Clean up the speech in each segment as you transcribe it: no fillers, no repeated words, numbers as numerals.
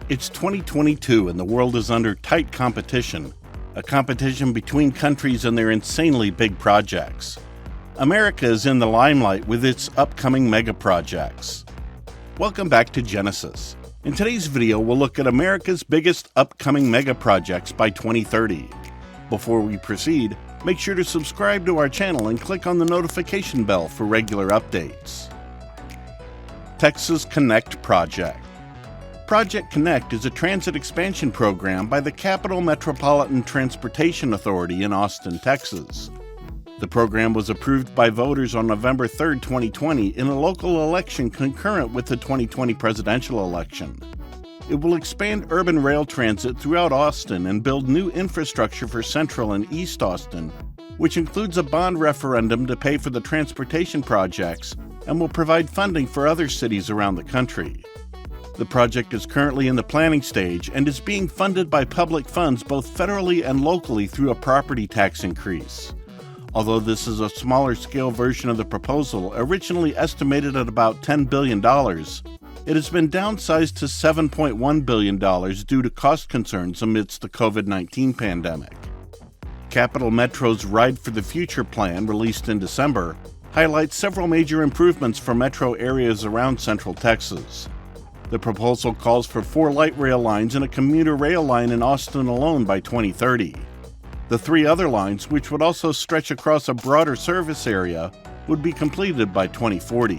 It's 2022 and the world is under tight competition, a competition between countries and their insanely big projects. America is in the limelight with its upcoming megaprojects. Welcome back to Genesis. In today's video, we'll look at America's biggest upcoming megaprojects by 2030. Before we proceed, make sure to subscribe to our channel and click on the notification bell for regular updates. Texas Connect Project. Project Connect is a transit expansion program by the Capital Metropolitan Transportation Authority in Austin, Texas. The program was approved by voters on November 3, 2020 in a local election concurrent with the 2020 presidential election. It will expand urban rail transit throughout Austin and build new infrastructure for Central and East Austin, which includes a bond referendum to pay for the transportation projects and will provide funding for other cities around the country. The project is currently in the planning stage and is being funded by public funds both federally and locally through a property tax increase. Although this is a smaller scale version of the proposal, originally estimated at about $10 billion, it has been downsized to $7.1 billion due to cost concerns amidst the COVID-19 pandemic. Capital Metro's Ride for the Future plan, released in December, highlights several major improvements for metro areas around Central Texas. The proposal calls for 4 light rail lines and a commuter rail line in Austin alone by 2030. The 3 other lines, which would also stretch across a broader service area, would be completed by 2040.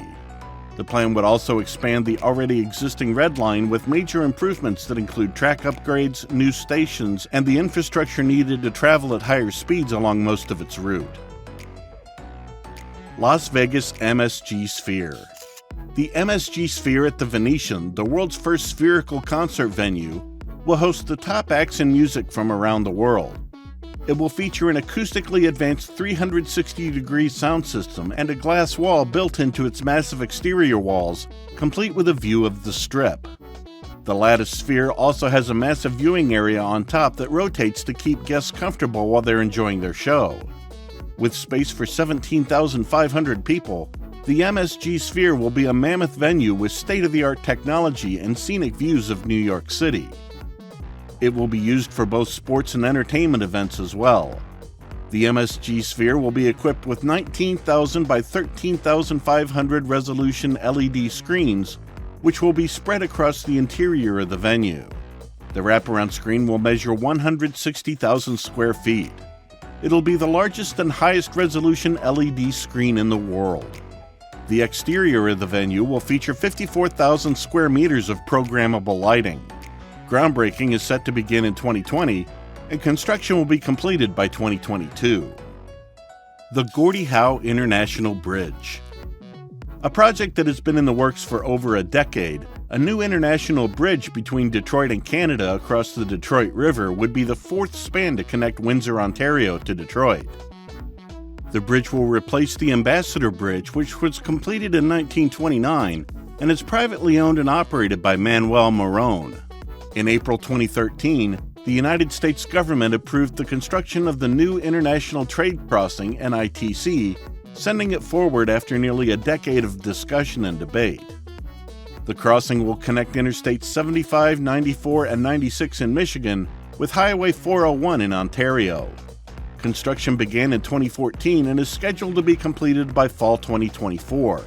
The plan would also expand the already existing Red Line with major improvements that include track upgrades, new stations, and the infrastructure needed to travel at higher speeds along most of its route. Las Vegas MSG Sphere. The MSG Sphere at the Venetian, the world's first spherical concert venue, will host the top acts in music from around the world. It will feature an acoustically advanced 360-degree sound system and a glass wall built into its massive exterior walls, complete with a view of the Strip. The lattice sphere also has a massive viewing area on top that rotates to keep guests comfortable while they're enjoying their show. With space for 17,500 people, the MSG Sphere will be a mammoth venue with state-of-the-art technology and scenic views of New York City. It will be used for both sports and entertainment events as well. The MSG Sphere will be equipped with 19,000 by 13,500 resolution LED screens, which will be spread across the interior of the venue. The wraparound screen will measure 160,000 square feet. It'll be the largest and highest resolution LED screen in the world. The exterior of the venue will feature 54,000 square meters of programmable lighting. Groundbreaking is set to begin in 2020, and construction will be completed by 2022. The Gordie Howe International Bridge. A project that has been in the works for over a decade, a new international bridge between Detroit and Canada across the Detroit River would be the 4th span to connect Windsor, Ontario to Detroit. The bridge will replace the Ambassador Bridge, which was completed in 1929 and is privately owned and operated by Manuel Morone. In April 2013, the United States government approved the construction of the new International Trade Crossing, NITC, sending it forward after nearly a decade of discussion and debate. The crossing will connect Interstates 75, 94, and 96 in Michigan with Highway 401 in Ontario. Construction began in 2014 and is scheduled to be completed by fall 2024.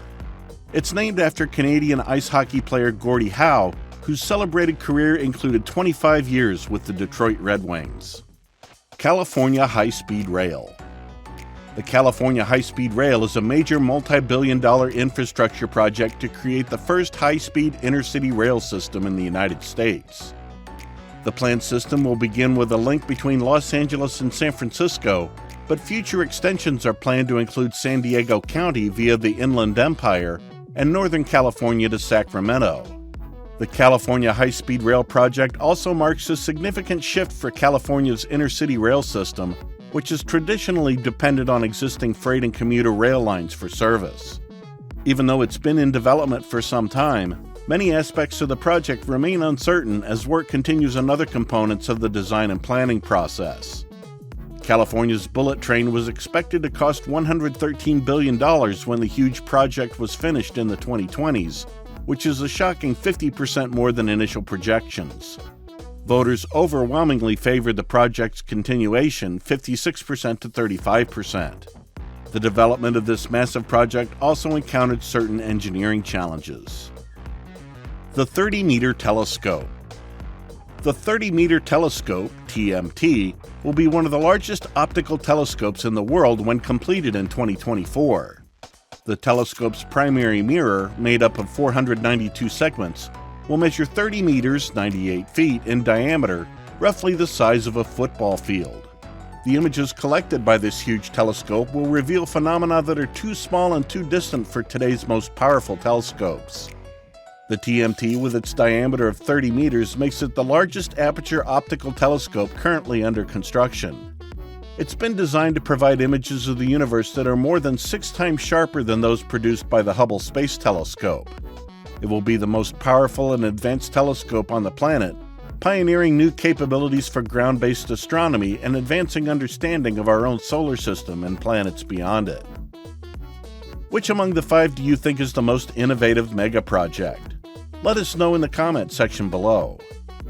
It's named after Canadian ice hockey player Gordie Howe, whose celebrated career included 25 years with the Detroit Red Wings. California HighSpeed Rail. The California HighSpeed Rail is a major multi-billion-dollar infrastructure project to create the first high-speed intercity rail system in the United States. The planned system will begin with a link between Los Angeles and San Francisco, but future extensions are planned to include San Diego County via the Inland Empire and Northern California to Sacramento. The California High-Speed Rail project also marks a significant shift for California's intercity rail system, which has traditionally depended on existing freight and commuter rail lines for service. Even though it's been in development for some time, many aspects of the project remain uncertain as work continues on other components of the design and planning process. California's bullet train was expected to cost $113 billion when the huge project was finished in the 2020s, which is a shocking 50% more than initial projections. Voters overwhelmingly favored the project's continuation, 56% to 35%. The development of this massive project also encountered certain engineering challenges. The 30-meter telescope. The 30-meter telescope, TMT, will be one of the largest optical telescopes in the world when completed in 2024. The telescope's primary mirror, made up of 492 segments, will measure 30 meters, 98 feet, in diameter, roughly the size of a football field. The images collected by this huge telescope will reveal phenomena that are too small and too distant for today's most powerful telescopes. The TMT, with its diameter of 30 meters, makes it the largest aperture optical telescope currently under construction. It's been designed to provide images of the universe that are more than 6 times sharper than those produced by the Hubble Space Telescope. It will be the most powerful and advanced telescope on the planet, pioneering new capabilities for ground-based astronomy and advancing understanding of our own solar system and planets beyond it. Which among the 5 do you think is the most innovative megaproject? Let us know in the comment section below.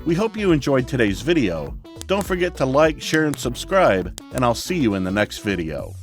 We hope you enjoyed today's video. Don't forget to like, share, and subscribe, and I'll see you in the next video.